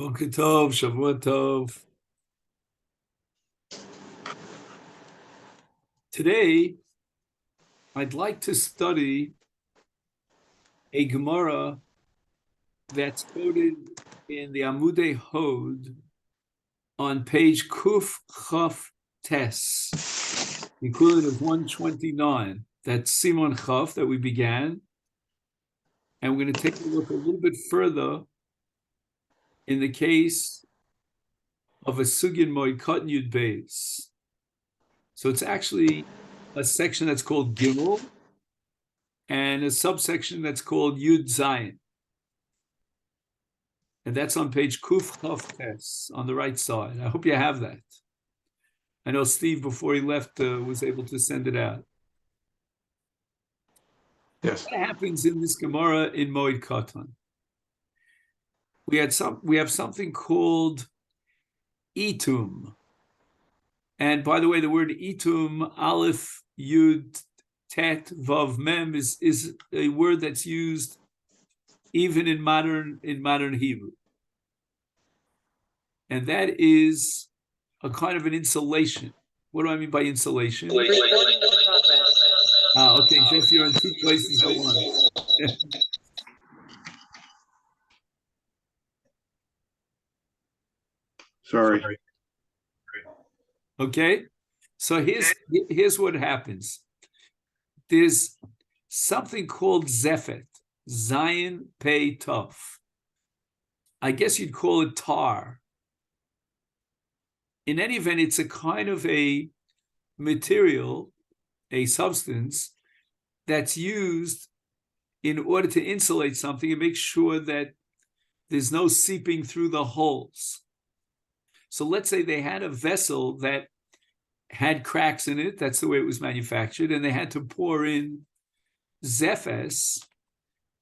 Boker Tov, Shavua Tov. Today, I'd like to study a Gemara that's quoted in the Amudei Hod on page Kuf Chaf Tes, the equivalent of 129. That's Simon Chaf that we began. And we're going to take a look a little bit further in the case of a Sugyan Moed Yud Beis. So it's actually a section that's called Gimel and a subsection that's called Yud Zayin. And that's on page Kuf Chaf Tes on the right side. I hope you have that. I know Steve, before he left, was able to send it out. Yes. What happens in this Gemara in Moed Katan? We have something called Itum. And by the way, the word Itum, Aleph, Yud, Tet, Vav, Mem is a word that's used even in modern Hebrew. And that is a kind of an insulation. What do I mean by insulation? Okay, Jeff, you're in two places at once. Sorry. Okay, so here's what happens. There's something called Zefet, Zayin Pei Tov. I guess you'd call it tar. In any event, it's a kind of a material, a substance that's used in order to insulate something and make sure that there's no seeping through the holes. So let's say they had a vessel that had cracks in it. That's the way it was manufactured. And they had to pour in Zefes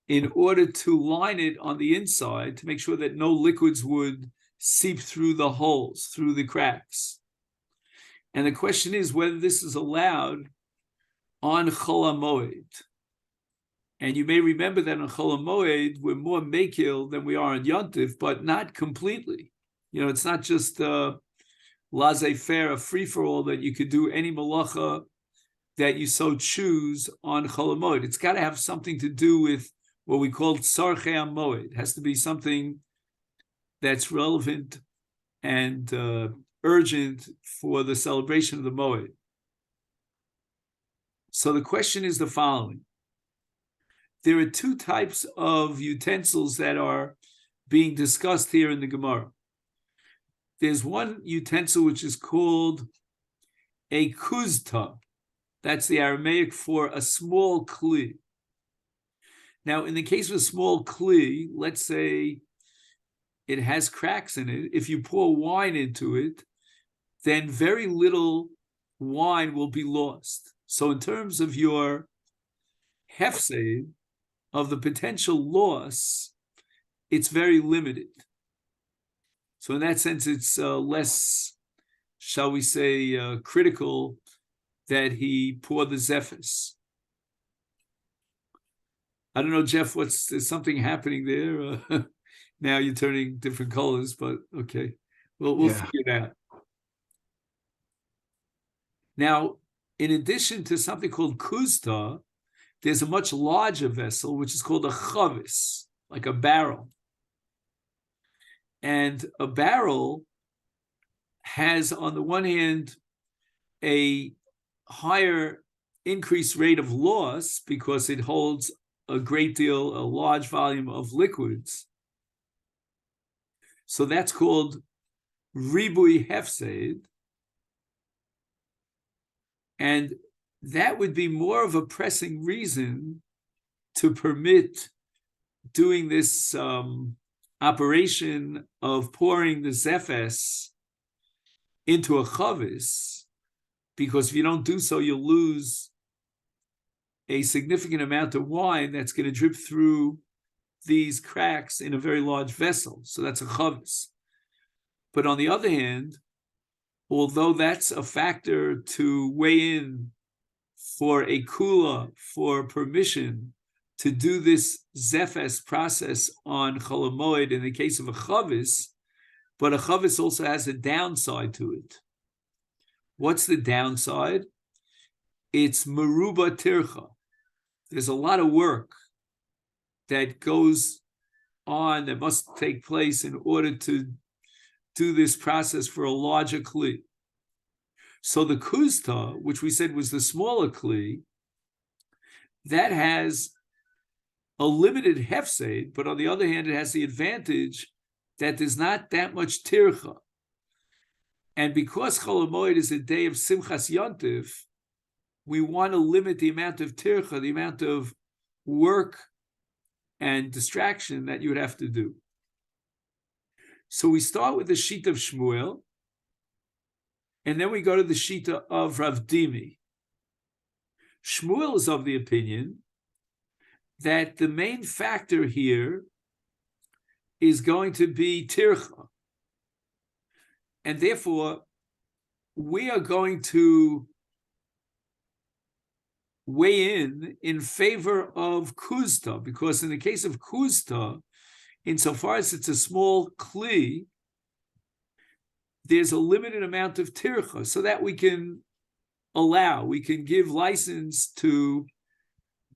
in order to line it on the inside to make sure that no liquids would seep through the holes, through the cracks. And the question is whether this is allowed on Chol HaMoed. And you may remember that on Chol HaMoed, we're more mekil than we are on Yontif, but not completely. You know, it's not just laissez-faire, a free-for-all that you could do any malacha that you so choose on Chol HaMoed. It's got to have something to do with what we call tzarchei HaMoed. It has to be something that's relevant and urgent for the celebration of the Moed. So the question is the following. There are two types of utensils that are being discussed here in the Gemara. There's one utensil which is called a kuzta. That's the Aramaic for a small kli. Now, in the case of a small kli, let's say it has cracks in it. If you pour wine into it, then very little wine will be lost. So in terms of your hefsed, of the potential loss, it's very limited. So in that sense, it's less, shall we say, critical that he poured the Zephyrs. I don't know, Jeff, there's something happening there? Now you're turning different colors, but okay. We'll figure it out. Now, in addition to something called kuzta, there's a much larger vessel, which is called a chavis, like a barrel. And a barrel has, on the one hand, a higher increased rate of loss because it holds a large volume of liquids. So that's called ribui hefsed. And that would be more of a pressing reason to permit doing this operation of pouring the zefes into a chavis, because if you don't do so, you'll lose a significant amount of wine that's going to drip through these cracks in a very large vessel. So that's a chavis. But on the other hand, although that's a factor to weigh in for a kula, for permission to do this zefes process on Chol HaMoed in the case of a chavis, but a chavis also has a downside to it. What's the downside? It's meruba tircha. There's a lot of work that goes on that must take place in order to do this process for a larger kli. So the kuzta, which we said was the smaller kli, that has a limited hefsed, but on the other hand, it has the advantage that there's not that much tircha. And because Chol HaMoed is a day of Simchas Yontif, we want to limit the amount of tircha, the amount of work and distraction that you would have to do. So we start with the Shita of Shmuel, and then we go to the Shita of Rav Dimi. Shmuel is of the opinion that the main factor here is going to be tircha. And therefore, we are going to weigh in favor of kuzta, because in the case of kuzta, insofar as it's a small kli, there's a limited amount of tircha, so that we can give license to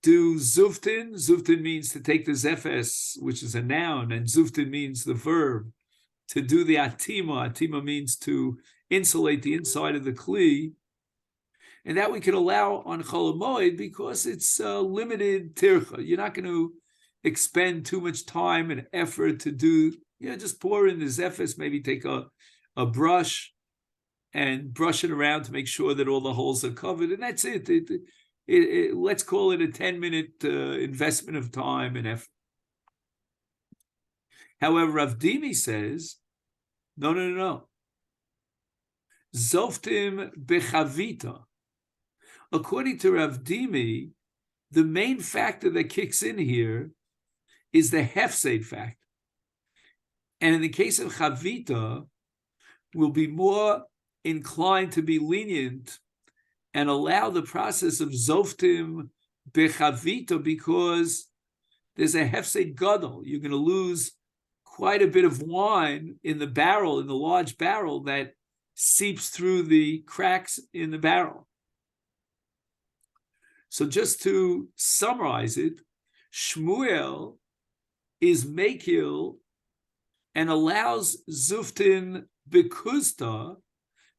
do zuftin. Zuftin means to take the zefes, which is a noun, and zuftin means the verb. To do the atima. Atima means to insulate the inside of the kli. And that we can allow on Chol HaMoed because it's limited tircha. You're not going to expend too much time and effort to do, just pour in the zefes, maybe take a brush and brush it around to make sure that all the holes are covered. And that's it. Let's call it a 10-minute investment of time and effort. However, Rav Dimi says, no. Zoftim bechavita. According to Rav Dimi, the main factor that kicks in here is the hefsed factor. And in the case of chavita, we'll be more inclined to be lenient and allow the process of zoftim bechavita because there's a hefsed gadol. You're going to lose quite a bit of wine in the barrel, in the large barrel that seeps through the cracks in the barrel. So just to summarize it, Shmuel is mekil and allows zuftin bekuzta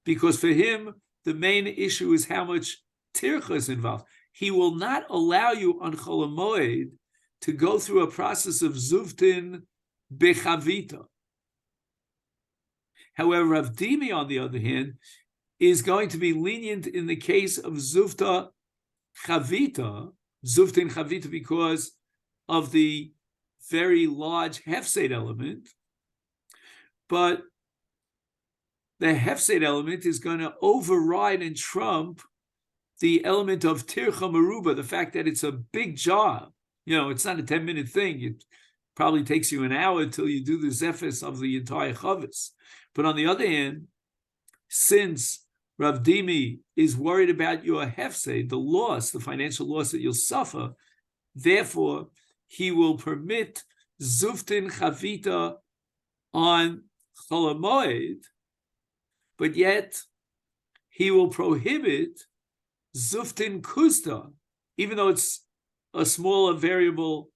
because for him, the main issue is how much tircha is involved. He will not allow you on Chol HaMoed to go through a process of zuftin bechavita. However, Rav Dimi, on the other hand, is going to be lenient in the case of zuftin chavita, because of the very large hefsed element. But the hefsed element is going to override and trump the element of tircha meruba, the fact that it's a big job. It's not a 10-minute thing. It probably takes you an hour until you do the zefes of the entire chavis. But on the other hand, since Rav Dimi is worried about your hefsed, the loss, the financial loss that you'll suffer, therefore, he will permit zuftin chavita on Chol HaMoed, but yet he will prohibit zuftin kuzta, even though it's a smaller variable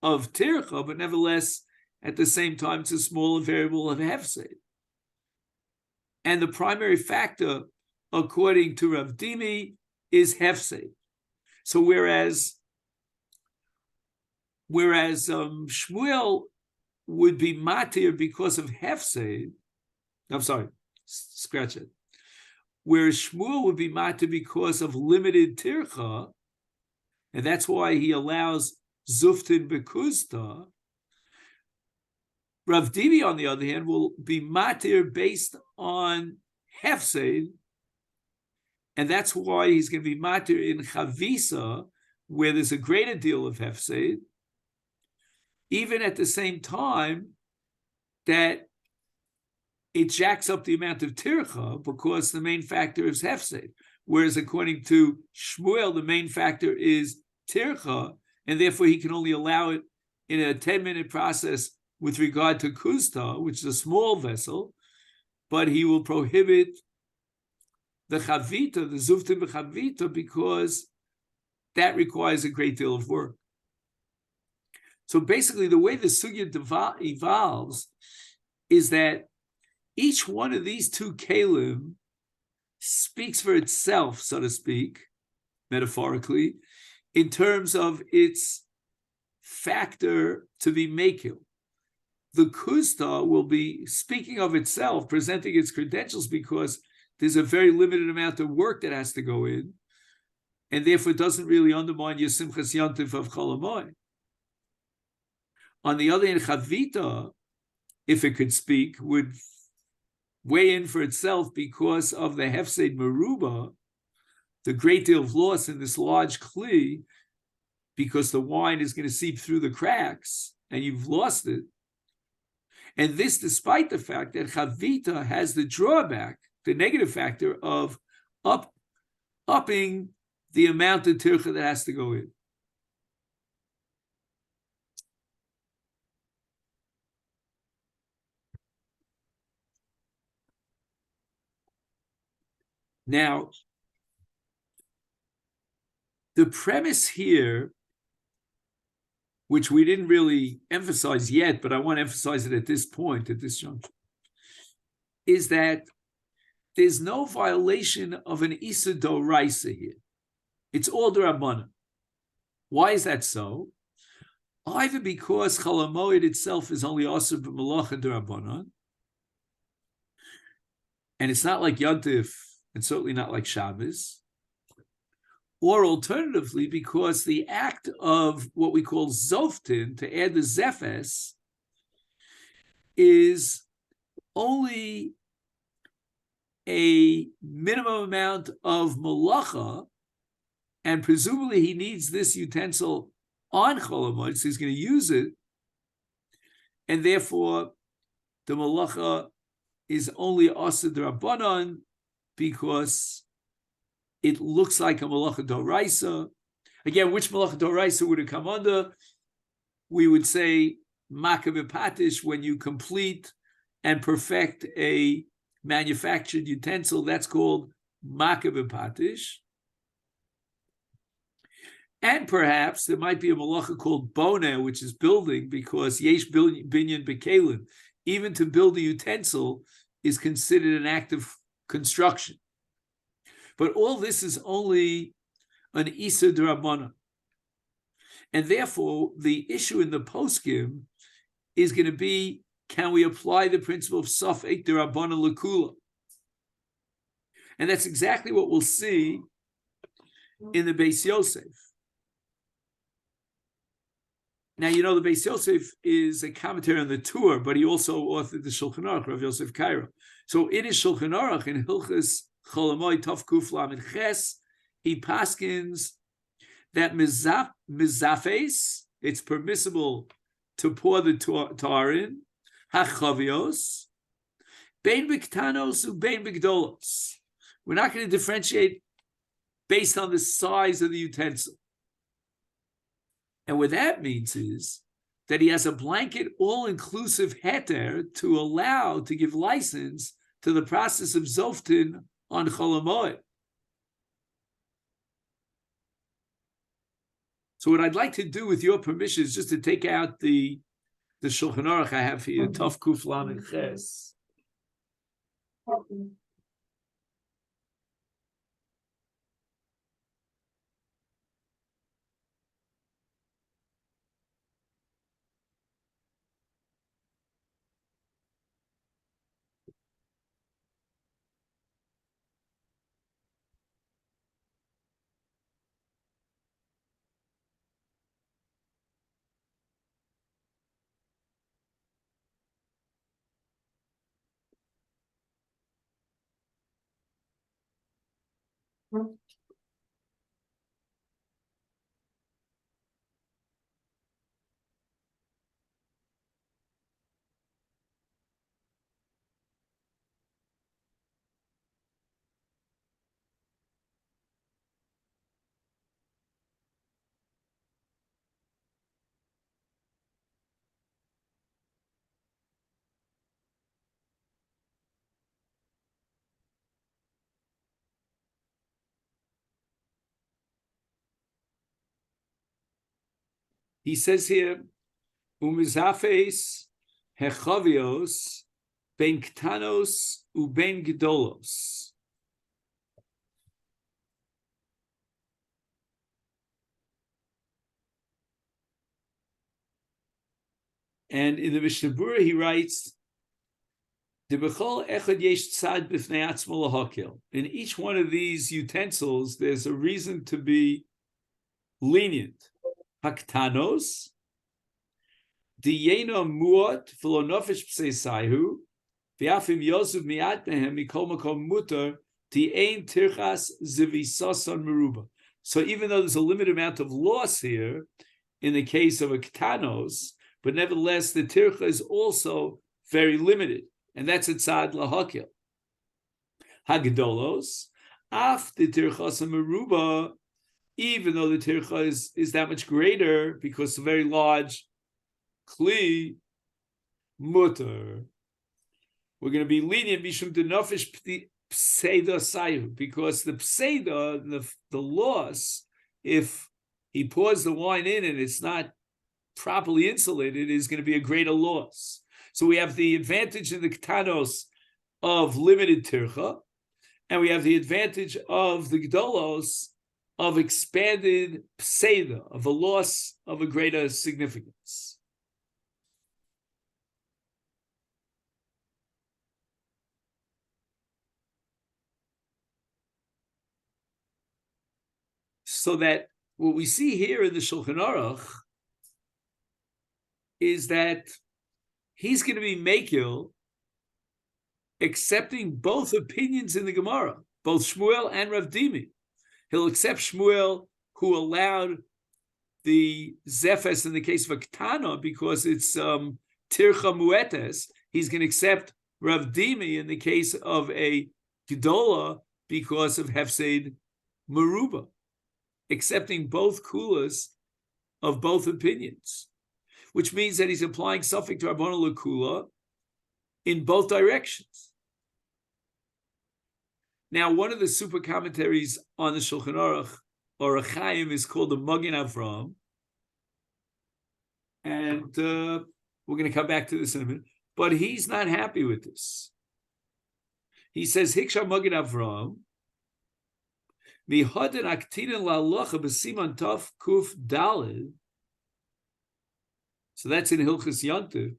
of tircha, but nevertheless, at the same time, it's a smaller variable of hefsed. And the primary factor, according to Rav Dimi, is hefsed. So whereas Shmuel would be matir because of hefsed, I'm sorry, scratch it. Whereas Shmuel would be matir because of limited tircha, and that's why he allows zuftin bekuzta. Rav Dimi, on the other hand, will be matir based on hefsed, and that's why he's going to be matir in chavisa, where there's a greater deal of hefsed, even at the same time that it jacks up the amount of tircha because the main factor is hefsed. Whereas according to Shmuel, the main factor is tircha, and therefore he can only allow it in a 10-minute process with regard to kuzta, which is a small vessel, but he will prohibit the chavita, the zuftim b'chavita, because that requires a great deal of work. So basically, the way the sugya evolves is that each one of these two kalim speaks for itself, so to speak, metaphorically, in terms of its factor to be mekil. The kusta will be speaking of itself, presenting its credentials, because there's a very limited amount of work that has to go in, and therefore it doesn't really undermine your simchas yantiv of Chol Hamoed. On the other hand, chavita, if it could speak, would weigh in for itself because of the hefsed meruba, the great deal of loss in this large kli, because the wine is going to seep through the cracks and you've lost it. And this despite the fact that chavita has the drawback, the negative factor of upping the amount of tircha that has to go in. Now, the premise here, which we didn't really emphasize yet, but I want to emphasize it at this point, at this juncture, is that there's no violation of an Issa Doraisa here. It's all Derabanan. Why is that so? Either because Chol Hamoed itself is only Asur b'Malacha Derabanan, and it's not like Yontif, and certainly not like Shabbos, or alternatively, because the act of what we call Zoftin, to add the Zefes, is only a minimum amount of Malacha, and presumably he needs this utensil on Chol Hamoed, so he's going to use it, and therefore the Malacha is only Asur Derabanan because it looks like a Malacha Doraisa. Again, which Malacha Doraisa would it come under? We would say Makav Patish, when you complete and perfect a manufactured utensil, that's called Makav Patish. And perhaps there might be a Malacha called Bona, which is building, because Yesh Binyan Bekalin, even to build a utensil is considered an act of construction. But all this is only an Issa Derabanan. And therefore, the issue in the poskim is going to be, can we apply the principle of Safek Derabanan LeKula? And that's exactly what we'll see in the Beis Yosef. Now, you know, the Beis Yosef is a commentary on the Tur, but he also authored the Shulchan Aruch, Rav Yosef Kairo. So in his Shulchan Aruch, in Hilchas Chol Hamoed Tov Kuf Lamed Ches, he paskins that mizafes, it's permissible to pour the tar in, hachavios, bein b'ktanos ubein b'gdolos. We're not going to differentiate based on the size of the utensil. And what that means is that he has a blanket, all-inclusive heter to allow, to give license to the process of Zoftin on Chol Hamoed. So what I'd like to do, with your permission, is just to take out the Shulchan Aruch I have here, Tov Kuf Lamed Ches. He says here, umizafes hechavios ben ktanos uben gedolos. And in the Mishnah Berurah, he writes, in each one of these utensils, there's a reason to be lenient. Haktanos, diyena muot v'lo nofesh pseisaihu, v'afim yosuv miat mehem mikol makom mutar, di'ein tirchas zivisason meruba. So even though there's a limited amount of loss here, in the case of a ktanos, but nevertheless, the tircha is also very limited. And that's a tzad lahakil. Hagdolos, af the tirchas meruba, even though the tircha is that much greater because it's a very large kli mutter. We're going to be lenient mishum de nofesh pseida sayu, because the pseida, the loss, if he pours the wine in and it's not properly insulated, is going to be a greater loss. So we have the advantage in the ktanos of limited tircha, and we have the advantage of the gdolos of expanded pseida, of a loss of a greater significance. So that what we see here in the Shulchan Aruch is that he's going to be makil, accepting both opinions in the Gemara, both Shmuel and Rav Dimi. He'll accept Shmuel, who allowed the zefes in the case of a ketana because it's tircha muetes. He's going to accept Rav Dimi in the case of a gedola because of hefsed meruba, accepting both kulas of both opinions, which means that he's applying Safek Derabanan LeKula in both directions. Now, one of the super commentaries on the Shulchan Aruch, or Chaim, is called the Magen Avram, and we're going to come back to this in a minute, but he's not happy with this. He says, Hiksha Magen Avram, Mihadan Aktinin La'alocha B'siman Tov Kuf Daled. So that's in Hilchas Yontiv.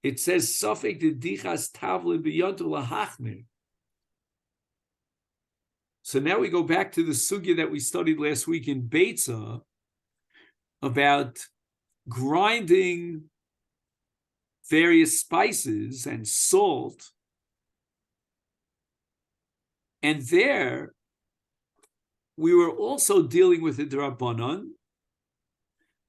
It says Safek de Dichas Tavlin B'Yontiv Lahachmir. So now we go back to the sugya that we studied last week in Beitza about grinding various spices and salt. And there we were also dealing with the Derabanan,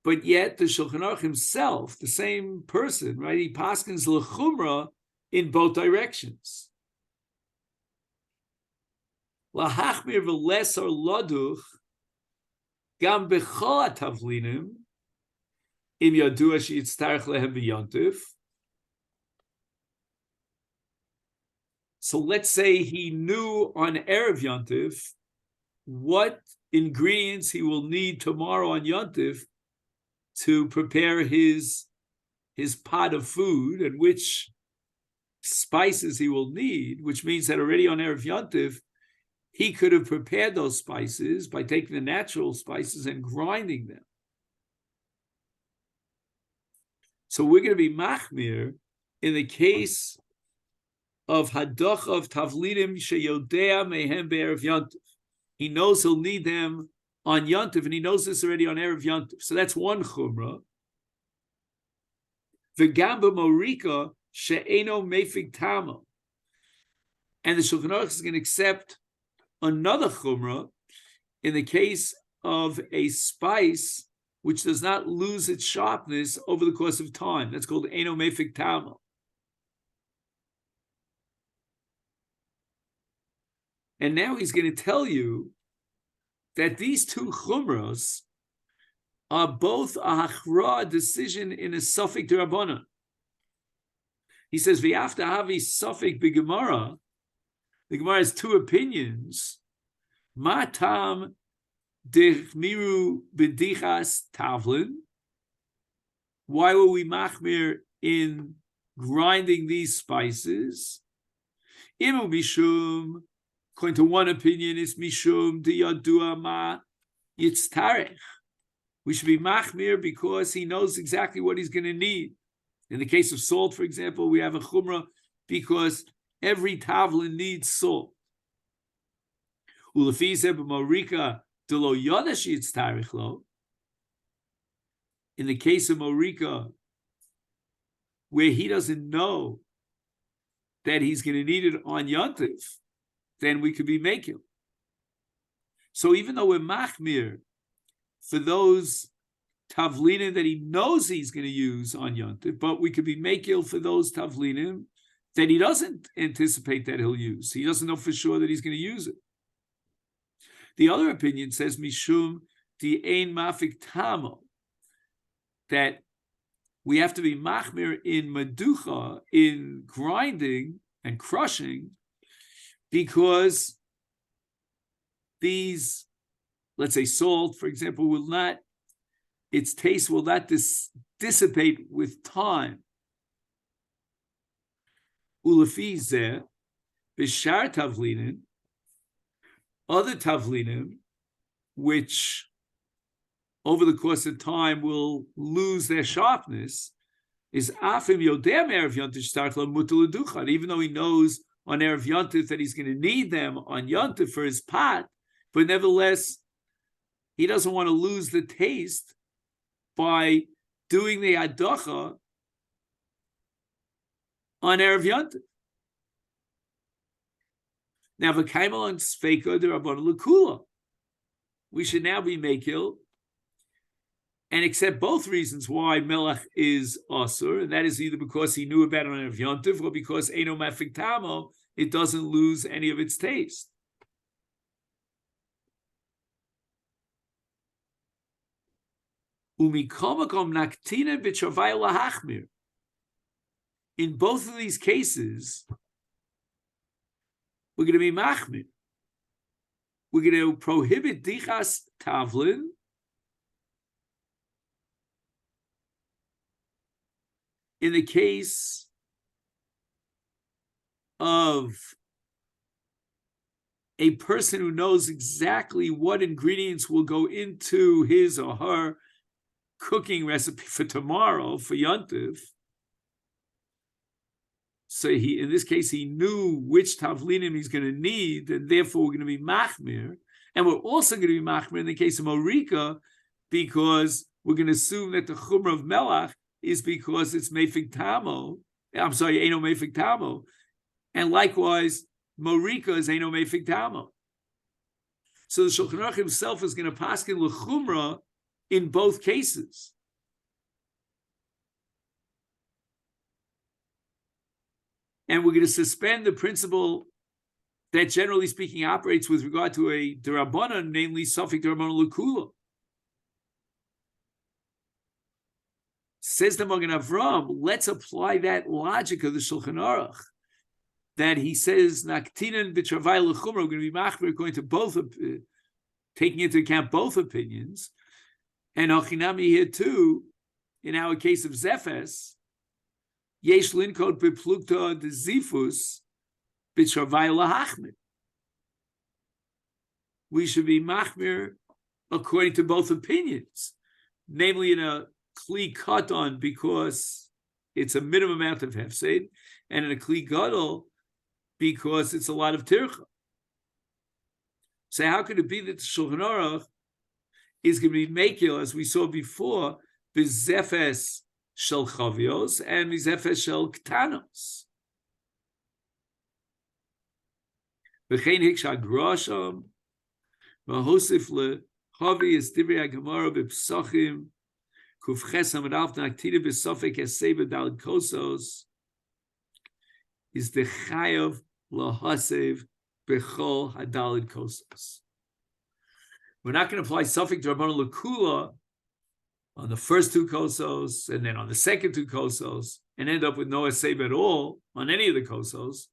but yet the Shulchan Aruch himself, the same person, right? He paskins l'chumra in both directions. Lahachmir v'lesar laduch gam b'chol hatavlinim im yadua sheyitztarech lehem b'yontif. So let's say he knew on Erev Yontif what ingredients he will need tomorrow on Yontif to prepare his pot of food and which spices he will need, which means that already on Erev Yontif, he could have prepared those spices by taking the natural spices and grinding them. So we're going to be machmir in the case of hadoch of tavlidim sheyodea mehem be'erev Yontif. He knows he'll need them on Yontif, and he knows this already on Erev Yontif. So that's one chumrah. V'gamba morika she'eno mefig tamo. And the Shulchan Aruch is going to accept another chumrah in the case of a spice which does not lose its sharpness over the course of time. That's called eno mefig tamo. And now he's going to tell you that these two chumras are both a hachra decision in a Safek Derabanan. He says, "V'after havi Safek b'Gemara." The Gemara has two opinions. Ma tam dechmiru b'dichas tavlin. Why were we machmir in grinding these spices? Imu mishum, according to one opinion, is mishum diyadua ma yitztarech. We should be machmir because he knows exactly what he's going to need. In the case of salt, for example, we have a chumrah because every tavlin needs salt. In the case of morika, where he doesn't know that he's going to need it on Yontif, then we could be making. So even though we're machmir for those tavlinim that he knows he's going to use on Yontif, but we could be makil for those tavlinim that he doesn't anticipate that he'll use. He doesn't know for sure that he's going to use it. The other opinion says mishum di ein mafik tamo, that we have to be machmir in meducha, in grinding and crushing, because these, let's say salt, for example, will not, its taste will not dissipate with time. Ulefi zeh, b'shar tavlinin, other tavlinim, which over the course of time will lose their sharpness, is afim yodem erev yontif startla mutal educhad. Even though he knows on erev yontif that he's going to need them on yontif for his pot, but nevertheless, he doesn't want to lose the taste by doing the adocha on erev yontif. Now, v'kaimel and Safek Derabanan LeKula, we should now be mekil and accept both reasons why melech is asur, and that is either because he knew about it on erev yontif or because eino mafik tamo, it doesn't lose any of its taste. Umikomakom naktina b'chavai lahachmir. In both of these cases, we're going to be machmir. We're going to prohibit dichas tavlin in the case of a person who knows exactly what ingredients will go into his or her cooking recipe for tomorrow, for Yontif. So he, in this case, he knew which tavlinim he's going to need, and therefore we're going to be machmir. And we're also going to be machmir in the case of morika, because we're going to assume that the chumrah of melach is because it's mefik tamo. I'm sorry, eino mefik tamo. And likewise, morika is eino mefik tamo. So the Shulchan Aruch himself is going to paskin l'chumrah in both cases. And we're going to suspend the principle that, generally speaking, operates with regard to a Derabanan, namely Safek Derabanan LeKula. Says the Magen Avram, let's apply that logic of the Shulchan Aruch, that he says, Naktinan b'travai l'chumra, we're going to be machmir according to both, taking into account both opinions. And Achinami here too, in our case of Zefes, Yesh linkot beplukta de zifus b'travai lahachmir. We should be machmir according to both opinions, namely in a kli katan because it's a minimum amount of hefsed, and in a kli gadol because it's a lot of tircha. So how could it be that the Shulchan Aruch is going to be mekil, as we saw before, b'zefes shel chavios and b'zefes shel ktanos? V'chein hiksha grosham v'hosif lechavi es divrei haGemara b'Pesachim kuf chesam adalf naktida b'Safek eseva daled kosos is the chayav lahasev b'chol hadaled kosos. We're not going to apply Safek Derabanan LeKula on the first two kosos and then on the second two kosos and end up with no eseva at all on any of the kosos.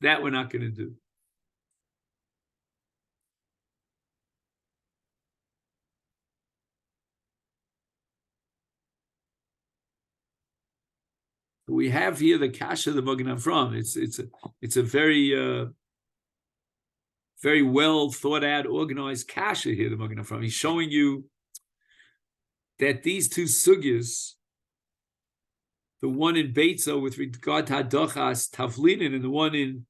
That we're not going to do. we have here the kasha the Magen Avram. It's a very very well thought out, organized kasha here the Magen Avram. He's showing you that these two sugyas, the one in Beitza with regard to Hadochas Tavlinin, and the one in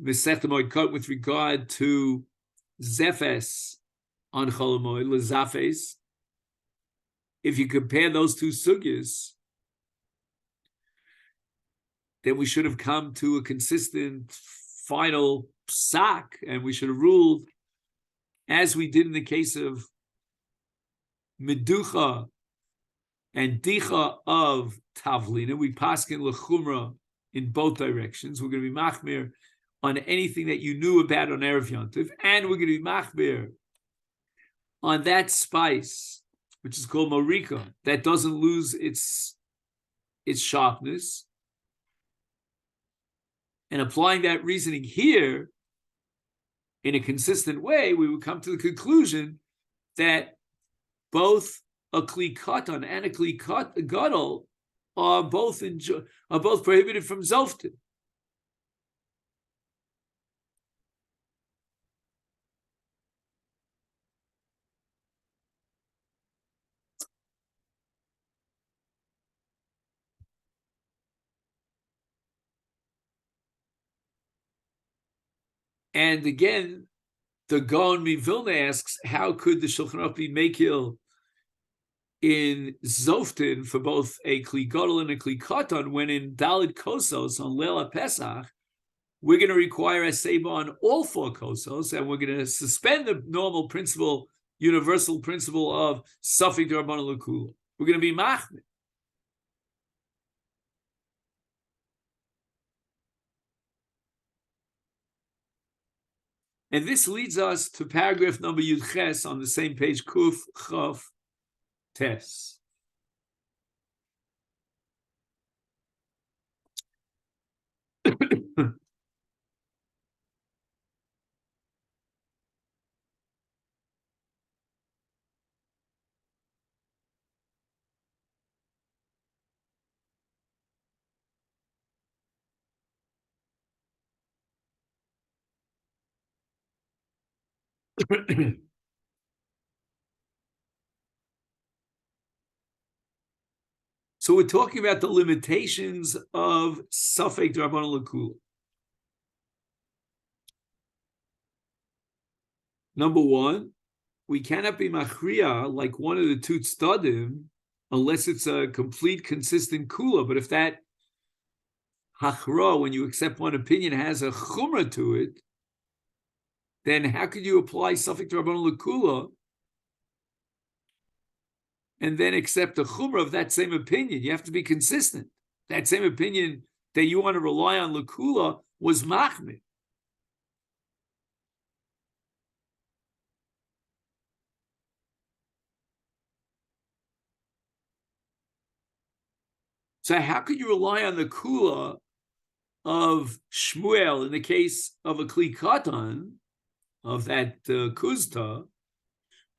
Masechet Moed with regard to Zefes on Cholamoid, Lezafes. If you compare those two sugyas, then we should have come to a consistent final psak, and we should have ruled as we did in the case of Meducha and Dicha of Tavlina. We paskin lechumra in both directions. We're going to be machmir on anything that you knew about on Erev Yontif, and we're going to be machmir on that spice, which is called marika, that doesn't lose its sharpness. And applying that reasoning here in a consistent way, we would come to the conclusion that both a kli katan and a kli gadol are both prohibited from zoftin. And again, the Gaon Mivilna asks, how could the Shulchan Aruch be mekil in Zoftin for both a Kli Gadol and a Kli Katan when in Dalid Kosos on Leila Pesach, we're going to require a Seba on all four Kosos, and we're going to suspend the normal principle, universal principle of Safek Derabanan LeKula. We're going to be Machmir. And this leads us to paragraph number Yud Ches on the same page, Kuf Chav Tes. So we're talking about the limitations of Safek Derabanan LeKula. Number one, we cannot be machriya like one of the two tzadim unless it's a complete, consistent kula. But if that hachra, when you accept one opinion, has a chumrah to it, then how could you apply Safek Derabanan LeKula and then accept the chumrah of that same opinion? You have to be consistent. That same opinion that you want to rely on LeKula was machmir. So how could you rely on the kula of Shmuel in the case of a kli katan, of that kuzta,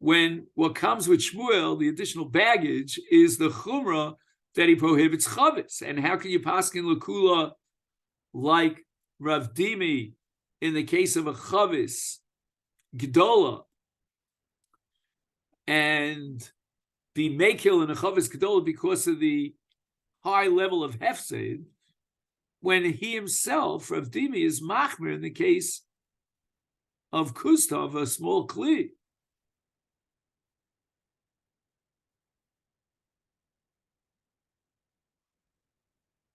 when what comes with Shmuel, the additional baggage, is the chumrah that he prohibits chavis? And how can you paskin LeKula like Rav Dimi in the case of a chavis gedola and be mekil in a chavis gedola because of the high level of hefsed, when he himself, Rav Dimi, is machmir in the case of kustav, a small kli?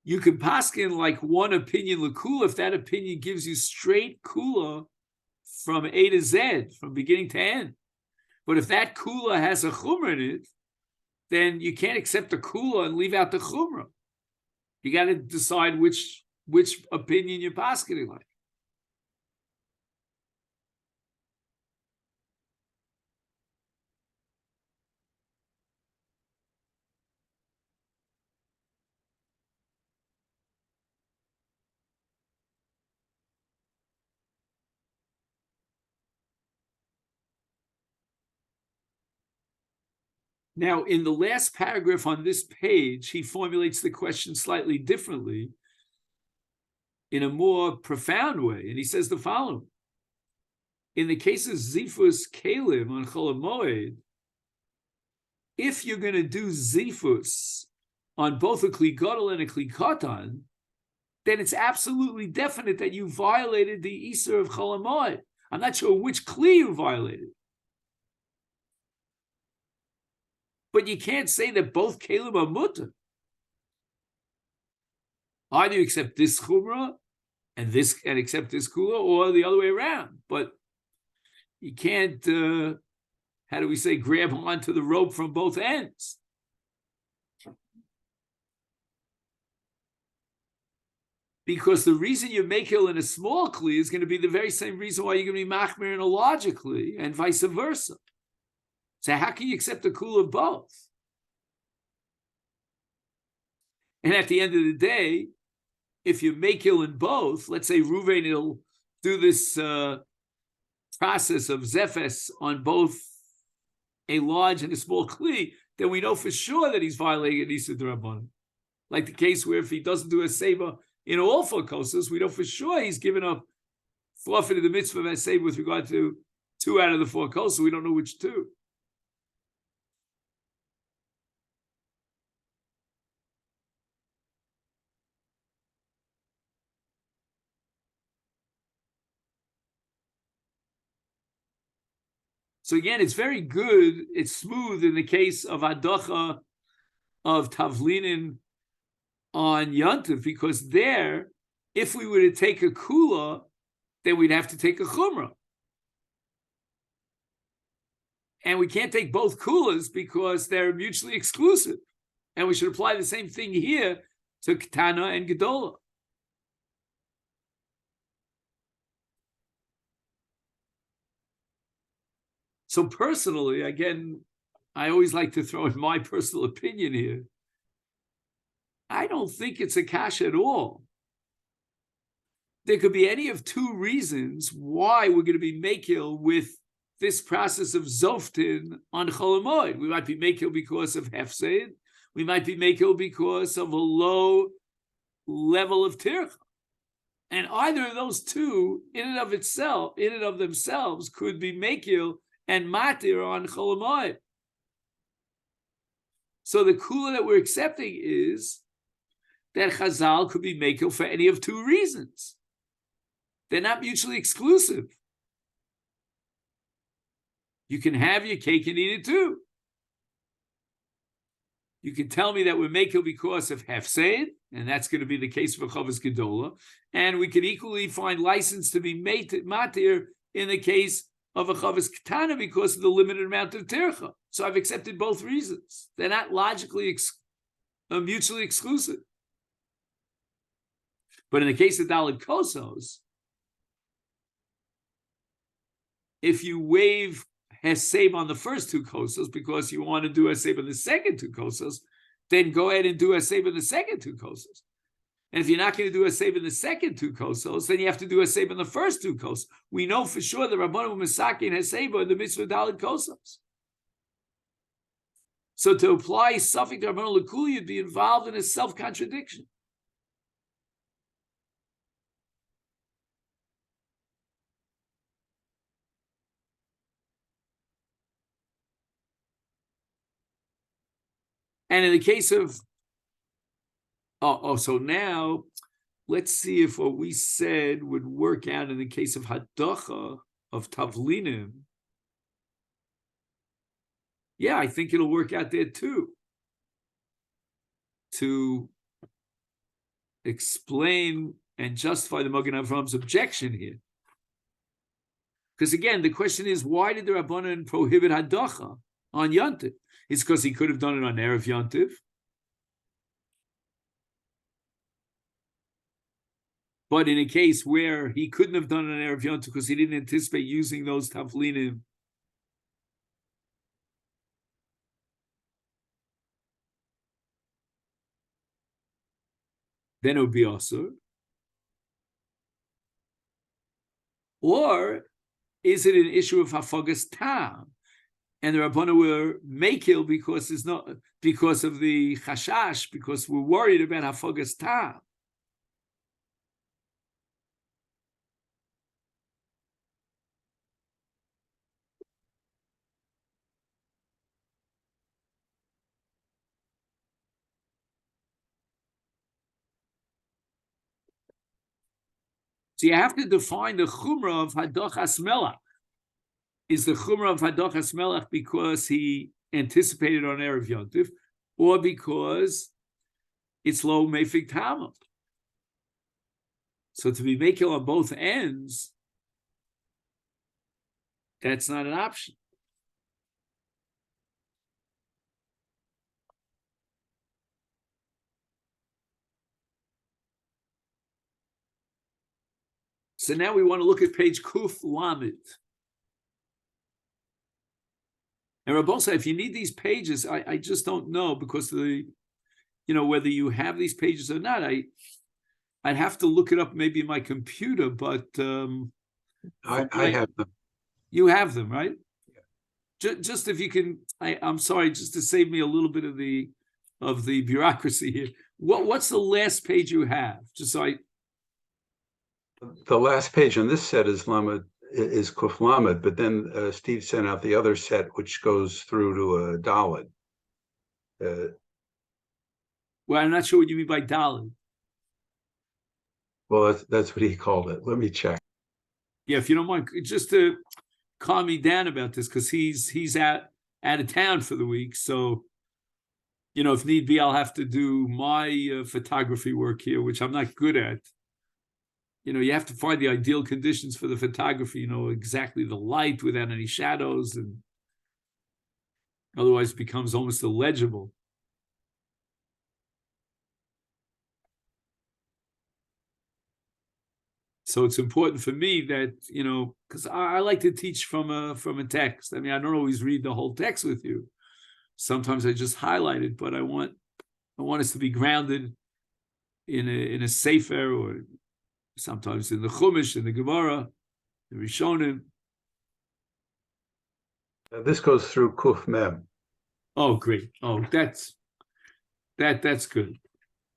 You can paskin like one opinion LeKula if that opinion gives you straight kula from A to Z, from beginning to end. But if that kula has a chumrah in it, then you can't accept the kula and leave out the chumrah. You got to decide which opinion you're paskening like. Now, in the last paragraph on this page, he formulates the question slightly differently, in a more profound way, and he says the following: in the case of Zifus Kalim on Chol Hamoed, if you're going to do Zifus on both a Kli Gadol and a Kli Katan, then it's absolutely definite that you violated the Isur of Chol Hamoed. I'm not sure which Kli you violated, but you can't say that both Kalim are mutter. Either you accept this Chumrah and accept this Kula, or the other way around. But you can't, how do we say, grab onto the rope from both ends. Because the reason you make Hil in a small Kli is going to be the very same reason why you're going to be Machmir in a larger Kli, and vice versa. So how can you accept the Kula of both? And at the end of the day, if you make Hil in both, let's say Ruvain will do this process of Zefes on both a large and a small Kli, then we know for sure that he's violating an Isur Derabanan. Like the case where if he doesn't do a Seba in all four kosas, we know for sure he's given up, forfeited the mitzvah of a Seba with regard to 2 out of the 4 kosas. We don't know which 2. So again, it's very good, it's smooth in the case of Adacha of Tavlinin on Yantiv, because there, if we were to take a Kula, then we'd have to take a Chumrah. And we can't take both Kulas because they're mutually exclusive. And we should apply the same thing here to Ketana and Gedola. So personally, again, I always like to throw in my personal opinion here. I don't think it's a kasha at all. There could be any of 2 reasons why we're going to be makil with this process of Zoftin on Chol Hamoed. We might be makil because of Hefseid. We might be makil because of a low level of tircha. And either of those 2, in and of themselves, could be makil and matir on Chol Hamoed. So the kula that we're accepting is that Chazal could be makil for any of 2 reasons. They're not mutually exclusive. You can have your cake and eat it too. You can tell me that we're makil because of Hefseid, and that's going to be the case for Chavos Gedola, and we could equally find license to be matir in the case of a Chavos Ketana because of the limited amount of tircha. So I've accepted both reasons. They're not logically mutually exclusive. But in the case of Daled Kosos, if you waive Heseb on the first 2 kosos because you want to do Heseb on the second 2 kosos, then go ahead and do Heseb in the second 2 kosos. And if you're not going to do Heseb in the second 2 kosos, then you have to do Heseb in the first 2 kosos. We know for sure the Rabbanan were Masechet Heseb in the mitzvah Daled Kosos. So to apply Safek Derabanan LeKula, you'd be involved in a self-contradiction. And in the case of, so now let's see if what we said would work out in the case of Hadacha of Tavlinim. Yeah, I think it'll work out there too. To explain and justify the Magen Avram's objection here. Because again, the question is, why did the Rabbanan prohibit Hadacha on Yantiv? It's because he could have done it on Erev Yantiv. But in a case where he couldn't have done it on Erev Yantiv because he didn't anticipate using those Tavlinim, then it would be Asur. Or is it an issue of Hafagas Tam? and the Rabbanu were makil because of the chashash, because we're worried about hafagas tam. So you have to define the chumrah of hadochas melach. Is the chumrah of hadochas melach because he anticipated on Erev Yontif, or because it's lo mefik tamim? So to be makil on both ends, that's not an option. So now we want to look at page Kuf Lamed. And Rabbosa, if you need these pages, I just don't know, because whether you have these pages or not. I'd have to look it up maybe in my computer, but I have them. You have them, right? Yeah. Just if you can, I'm sorry, just to save me a little bit of the bureaucracy here. What's the last page you have? Just so the last page on this set is Kuf Lamed, but then Steve sent out the other set, which goes through to Daled. Well, I'm not sure what you mean by Daled. Well, that's what he called it. Let me check. Yeah, if you don't mind, just to calm me down about this, because he's out of town for the week. So, if need be, I'll have to do my photography work here, which I'm not good at. You have to find the ideal conditions for the photography, exactly the light without any shadows, and otherwise it becomes almost illegible. So it's important for me that, because I like to teach from a text. I mean, I don't always read the whole text with you. Sometimes I just highlight it, but I want us to be grounded in a sefer, or sometimes in the Chumash, in the Gemara, the Rishonim. This goes through Kuf Mem. Oh, great! Oh, that's good.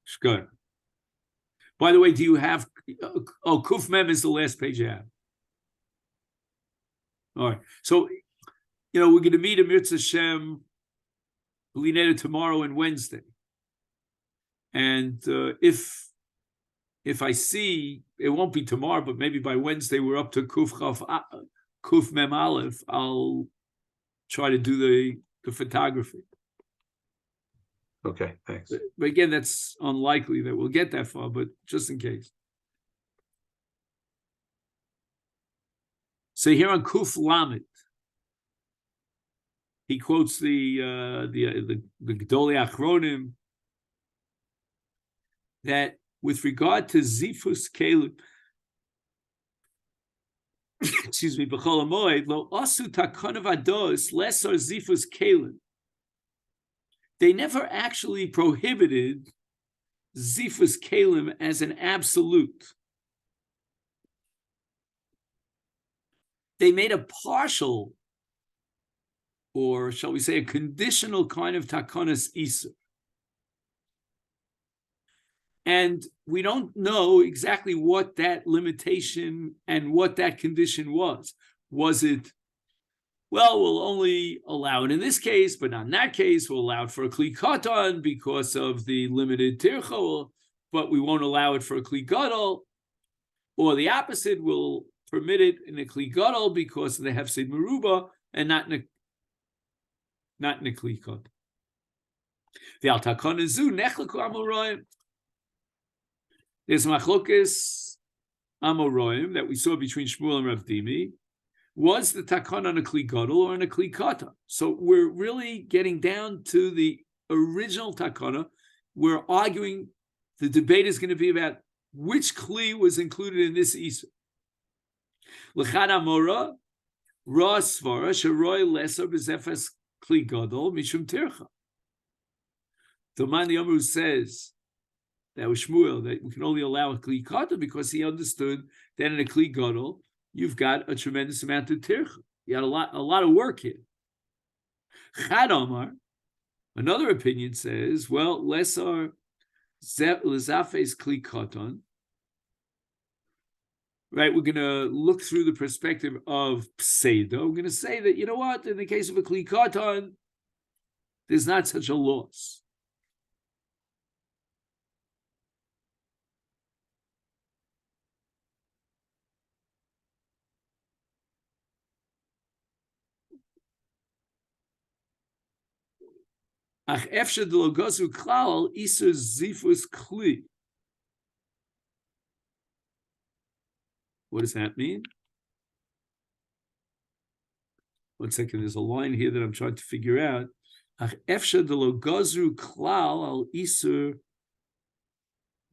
It's good. By the way, do you have? Oh, Kuf Mem is the last page you have. All right. So, we're going to meet Amir Hashem tomorrow and Wednesday, and if I see, it won't be tomorrow, but maybe by Wednesday we're up to Kuf Mem Aleph, I'll try to do the photography. Okay, thanks. But again, that's unlikely that we'll get that far, but just in case. So here on Kuf Lamed, he quotes the Gedolei Achronim, that with regard to Zifus Kelim, excuse me, B'chol HaMoed, lo asu takon of ados lesar Zifus Kelim. They never actually prohibited Zifus Kelim as an absolute. They made a partial, or shall we say a conditional kind of takonas Isur. And we don't know exactly what that limitation and what that condition was. Was it, well, we'll only allow it in this case, but not in that case. We'll allow it for a Kli Katan because of the limited Tircha, but we won't allow it for a Kli Gadol. Or the opposite, we'll permit it in a Kli Gadol because of the Hefsed Meruba and not in a Kli Katan. The Al Takon Zu Nechleku Amoraim. There's Machlokes Amoraim that we saw between Shmuel and Rav Dimi. Was the takana on a Kli Gadol or on a Kli Katan? So we're really getting down to the original takana. We're arguing, the debate is going to be about which Kli was included in this Isur. L'chad Amora, Ra Svara, Sharoi Lesser B'Zefes Kli Gadol, Mishum Tircha. The man the Amru says, that was Shmuel, that we can only allow a Kli Katan because he understood that in a Kli Gadol, you've got a tremendous amount of tircha. You got a lot of work here. Chad Omar, another opinion says, well, lesar lezafes kli katan. Right, we're going to look through the perspective of Pseudo. We're going to say that, you know what, in the case of a Kli Katan, there's not such a loss. Ach efshe de logozu klal iser zifus kli. What does that mean? One second, there's a line here that I'm trying to figure out. Ach efshe de logozu klal al iser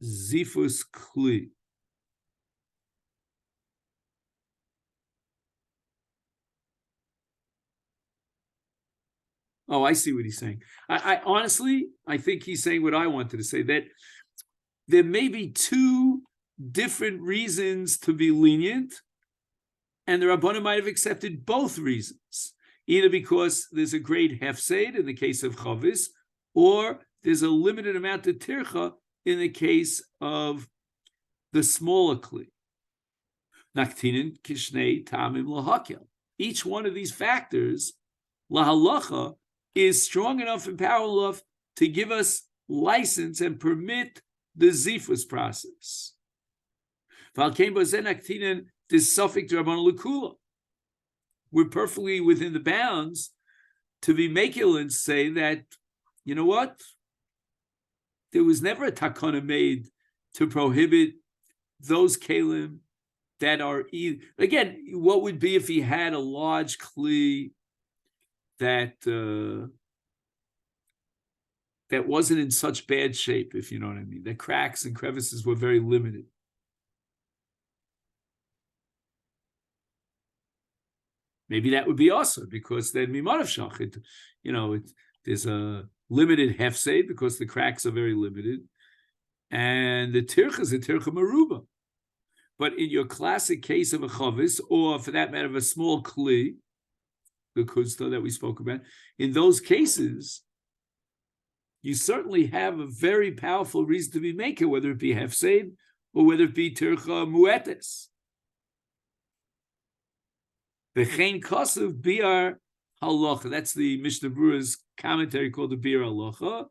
zifus kli. Oh, I see what he's saying. I honestly, I think he's saying what I wanted to say, that there may be two different reasons to be lenient, and the Rabbanan might have accepted both reasons, either because there's a great hefsed in the case of chavis, or there's a limited amount of tircha in the case of the smaller kli. Naktinin kishnei tamim lahakel. Each one of these factors, lahalacha, is strong enough and powerful enough to give us license and permit the zifus process. Safek Derabanan LeKula. We're perfectly within the bounds to be makil and say that, you know what? There was never a takana made to prohibit those kalim that are either. Again, what would be if he had a large kli that that wasn't in such bad shape, if you know what I mean? The cracks and crevices were very limited. Maybe that would be awesome, because then mimarav shachit, there's a limited hefsed because the cracks are very limited, and the tircha is a tircha maruba. But in your classic case of a chavis, or for that matter of a small kli, the kuzta that we spoke about, in those cases, you certainly have a very powerful reason to be making, whether it be hefsed or whether it be tircha muetes. V'chein kosev biar halacha. That's the Mishnah Berurah's commentary called the biar halacha.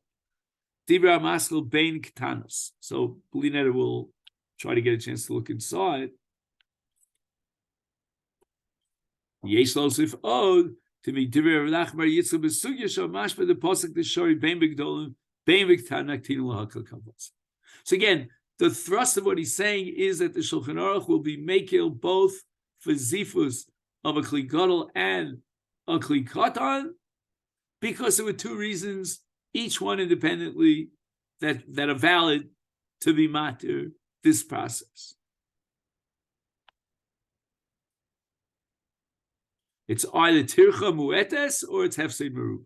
Dibra maskil bein ktanos. So Blinetta will try to get a chance to look inside. Yesh losif od to me dibra Nachbar Yitzchak besugya shamash by the pasuk the shori bein b'gdolim bein b'ktanak tin lahakal kavos. So again, the thrust of what he's saying is that the Shulchan Aruch will be makil both for zifus of a kli gadol and a kli katan, because there were two reasons, each one independently, that are valid to be matir this process. It's either tircha muetes or it's hefsei merub.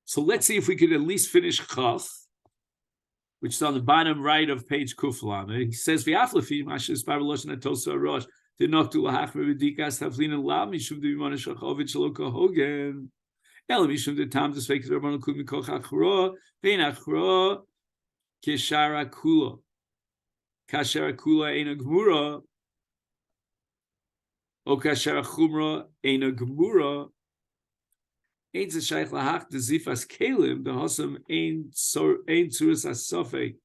So let's see if we could at least finish Chaf, which is on the bottom right of page Kuflama. He says, "V'aflafim ashes paraloshna tosa rosh denoktu lahachmer v'dikas tavlin lav mishum devimana shachovit shaloka hogen el mishum detam desvekes rabbanon klum mikoch achro vein achro keshara kula eina gemura o kashara chumra eina gemura." Ein zeshayich lahach de zifas kelim the hosam ein tzuras asafek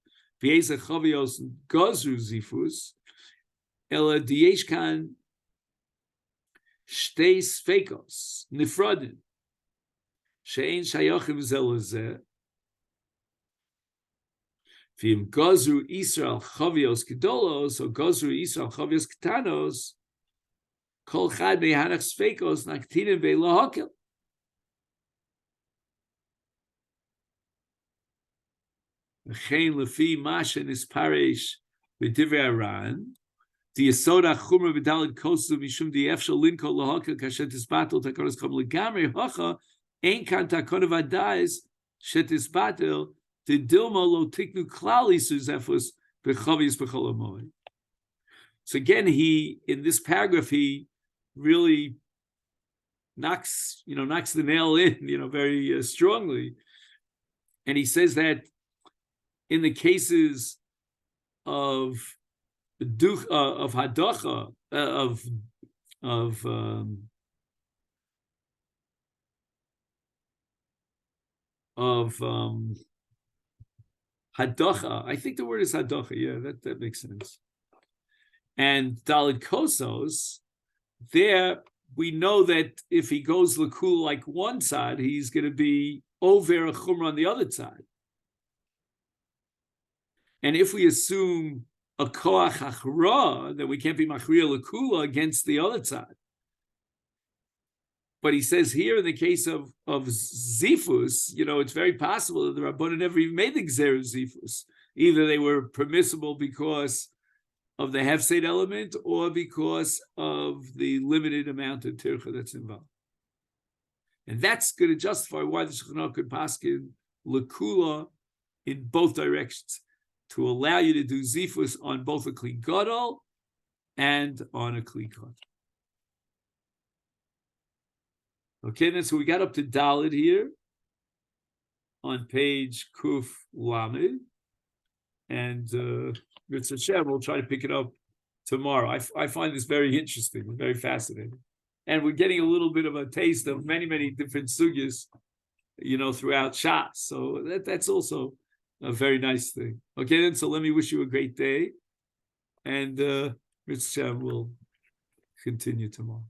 v'yezeh chavios gazru zifus ela diyesh kan shtei sfekos nifradin she'ein shayachim zeh lezeh v'im gazru Yisrael chavios gedolos or gazru Yisrael chavios ketanos kol chad mehanach sfekos naktinim ve'lahakel. V'chein lefi mashen isparesh v'divrei Aran. The Yesoda Chumra V'Dalid Kosu Mishum the Efshal Linko Lahaka Kashet Isbatel Takonos Kam Legamri Hacha Ein Kan Takona Vadais Shet Isbatel the Dilma Lo Tiknu Klali Suzefus Bechavis Becholamoy. So again, he in this paragraph he really knocks the nail in very strongly, and he says that in the cases of hadacha of hadacha. I think the word is hadacha. Yeah, that makes sense. And dalid kosos, there we know that if he goes LeKula like one side, he's going to be over a chumrah on the other side. And if we assume a koach achra, then we can't be machriya LeKula against the other side. But he says here in the case of zifus, it's very possible that the Rabbanan never even made the gzera of zifus. Either they were permissible because of the hefsed element or because of the limited amount of tircha that's involved. And that's going to justify why the Shulchan Aruch could paskin LeKula in both directions, to allow you to do zifus on both a kli gadol and on a kli katan. Okay, then so we got up to Dalet here on page Kuf Lamed, and Mitzvah Hashem, we'll try to pick it up tomorrow. I find this very interesting, very fascinating, and we're getting a little bit of a taste of many different sugyas, throughout Shas. So that's also a very nice thing. Okay, then so let me wish you a great day, and Mitzvah Hashem will continue tomorrow.